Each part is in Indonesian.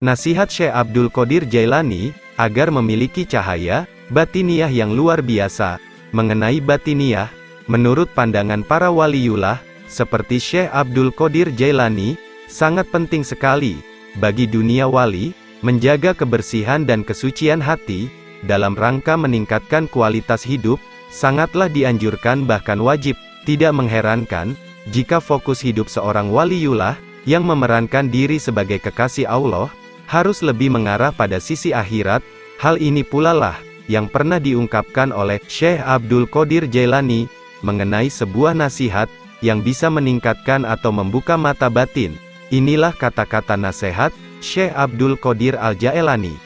Nasihat Syekh Abdul Qadir Jailani, agar memiliki cahaya batiniyah yang luar biasa. Mengenai batiniyah, menurut pandangan para waliullah, seperti Syekh Abdul Qadir Jailani, sangat penting sekali, bagi dunia wali, menjaga kebersihan dan kesucian hati, dalam rangka meningkatkan kualitas hidup, sangatlah dianjurkan bahkan wajib. Tidak mengherankan, jika fokus hidup seorang waliullah, yang memerankan diri sebagai kekasih Allah, harus lebih mengarah pada sisi akhirat. Hal ini pula lah, yang pernah diungkapkan oleh Syekh Abdul Qadir Jailani, mengenai sebuah nasihat, yang bisa meningkatkan atau membuka mata batin. Inilah kata-kata nasihat Syekh Abdul Qadir Al-Jailani.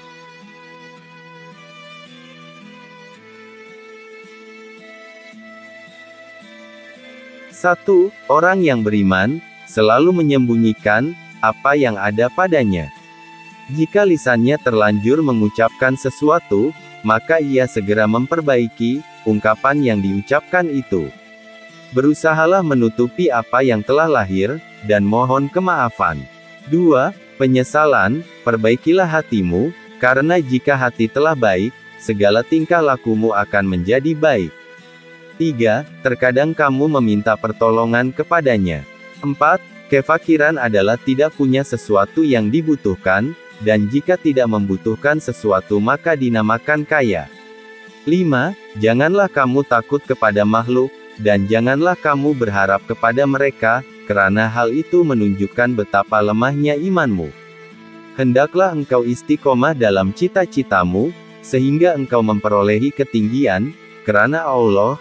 Satu, orang yang beriman, selalu menyembunyikan apa yang ada padanya. Jika lisannya terlanjur mengucapkan sesuatu, maka ia segera memperbaiki ungkapan yang diucapkan itu. Berusahalah menutupi apa yang telah lahir, dan mohon kemaafan. 2. Penyesalan, perbaikilah hatimu, karena jika hati telah baik, segala tingkah lakumu akan menjadi baik. 3. Terkadang kamu meminta pertolongan kepadanya. 4. Kefakiran adalah tidak punya sesuatu yang dibutuhkan, dan jika tidak membutuhkan sesuatu maka dinamakan kaya. 5. Janganlah kamu takut kepada makhluk, dan janganlah kamu berharap kepada mereka, karena hal itu menunjukkan betapa lemahnya imanmu. Hendaklah engkau istiqomah dalam cita-citamu, sehingga engkau memperolehi ketinggian, karena Allah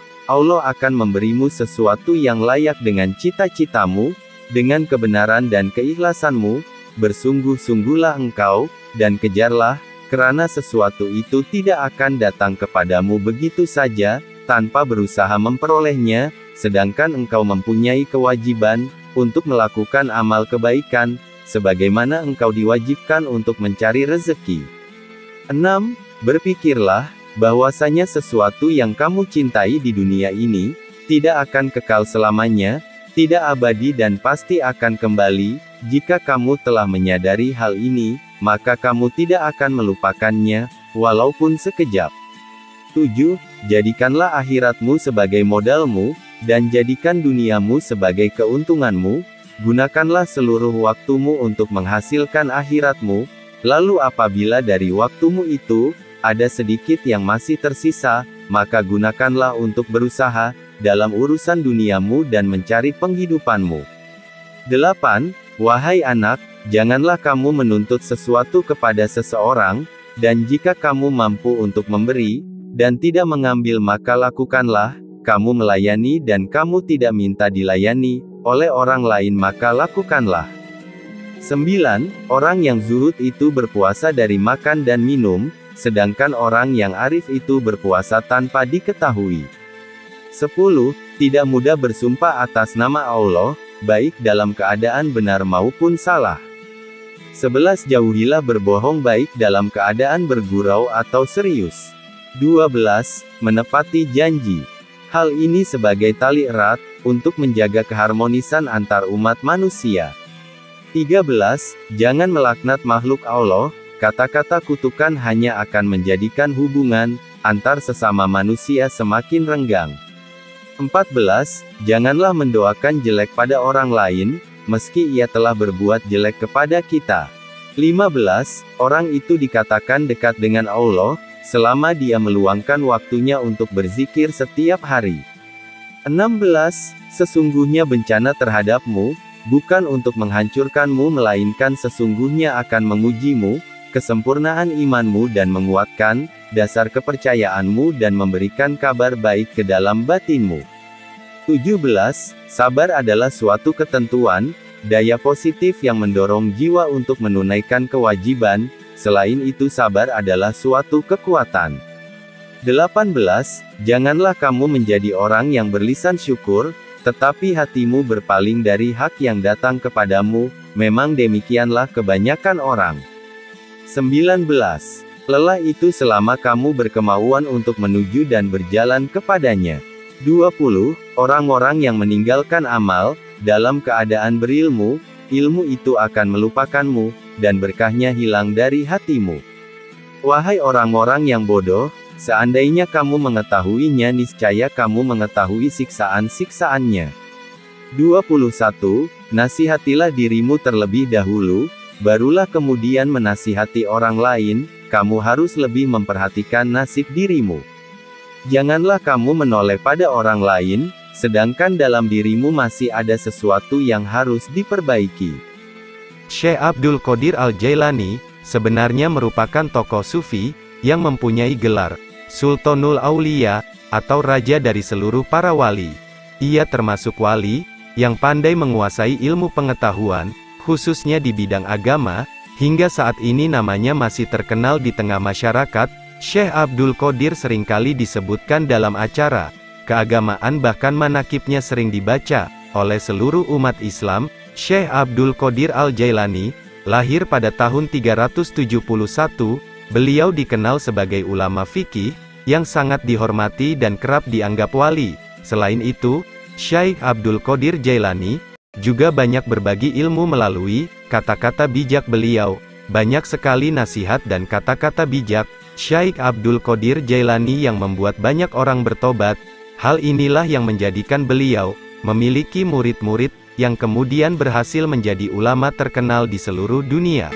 akan memberimu sesuatu yang layak dengan cita-citamu, dengan kebenaran dan keikhlasanmu. Bersungguh-sungguhlah engkau, dan kejarlah, karena sesuatu itu tidak akan datang kepadamu begitu saja, tanpa berusaha memperolehnya, sedangkan engkau mempunyai kewajiban, untuk melakukan amal kebaikan, sebagaimana engkau diwajibkan untuk mencari rezeki. 6. Berpikirlah, bahwasanya sesuatu yang kamu cintai di dunia ini, tidak akan kekal selamanya, tidak abadi dan pasti akan kembali. Jika kamu telah menyadari hal ini, maka kamu tidak akan melupakannya, walaupun sekejap. 7. Jadikanlah akhiratmu sebagai modalmu, dan jadikan duniamu sebagai keuntunganmu. Gunakanlah seluruh waktumu untuk menghasilkan akhiratmu, lalu apabila dari waktumu itu, ada sedikit yang masih tersisa, maka gunakanlah untuk berusaha, dalam urusan duniamu dan mencari penghidupanmu. 8. Wahai anak, janganlah kamu menuntut sesuatu kepada seseorang, dan jika kamu mampu untuk memberi, dan tidak mengambil maka lakukanlah, kamu melayani dan kamu tidak minta dilayani, oleh orang lain maka lakukanlah. 9. Orang yang zuhud itu berpuasa dari makan dan minum, sedangkan orang yang arif itu berpuasa tanpa diketahui. 10. Tidak mudah bersumpah atas nama Allah, baik dalam keadaan benar maupun salah. 11. Jauhilah berbohong baik dalam keadaan bergurau atau serius. 12. Menepati janji. Hal ini sebagai tali erat, untuk menjaga keharmonisan antar umat manusia. 13. Jangan melaknat makhluk Allah, kata-kata kutukan hanya akan menjadikan hubungan antar sesama manusia semakin renggang. 14. Janganlah mendoakan jelek pada orang lain, meski ia telah berbuat jelek kepada kita. 15. Orang itu dikatakan dekat dengan Allah, selama dia meluangkan waktunya untuk berzikir setiap hari. 16. Sesungguhnya bencana terhadapmu, bukan untuk menghancurkanmu melainkan sesungguhnya akan mengujimu, kesempurnaan imanmu dan menguatkan dasar kepercayaanmu dan memberikan kabar baik ke dalam batinmu. 17. Sabar adalah suatu ketentuan, daya positif yang mendorong jiwa untuk menunaikan kewajiban, selain itu sabar adalah suatu kekuatan. 18. Janganlah kamu menjadi orang yang berlisan syukur, tetapi hatimu berpaling dari hak yang datang kepadamu, memang demikianlah kebanyakan orang. 19. Lelah itu selama kamu berkemauan untuk menuju dan berjalan kepadanya. 20. Orang-orang yang meninggalkan amal, dalam keadaan berilmu, ilmu itu akan melupakanmu, dan berkahnya hilang dari hatimu. Wahai orang-orang yang bodoh, seandainya kamu mengetahuinya niscaya kamu mengetahui siksaan-siksaannya. 21. Nasihatilah dirimu terlebih dahulu, barulah kemudian menasihati orang lain. Kamu harus lebih memperhatikan nasib dirimu. Janganlah kamu menoleh pada orang lain, sedangkan dalam dirimu masih ada sesuatu yang harus diperbaiki. Syekh Abdul Qadir Al-Jailani sebenarnya merupakan tokoh sufi yang mempunyai gelar Sultanul Aulia atau raja dari seluruh para wali. Ia termasuk wali yang pandai menguasai ilmu pengetahuan, khususnya di bidang agama. Hingga saat ini namanya masih terkenal di tengah masyarakat. Syekh Abdul Qadir seringkali disebutkan dalam acara keagamaan, bahkan manakibnya sering dibaca oleh seluruh umat Islam. Syekh Abdul Qadir Al-Jailani lahir pada tahun 371. Beliau dikenal sebagai ulama fikih yang sangat dihormati dan kerap dianggap wali. Selain itu, Syekh Abdul Qadir Jailani juga banyak berbagi ilmu melalui kata-kata bijak beliau. Banyak sekali nasihat dan kata-kata bijak Syekh Abdul Qadir Jailani yang membuat banyak orang bertobat. Hal inilah yang menjadikan beliau memiliki murid-murid yang kemudian berhasil menjadi ulama terkenal di seluruh dunia.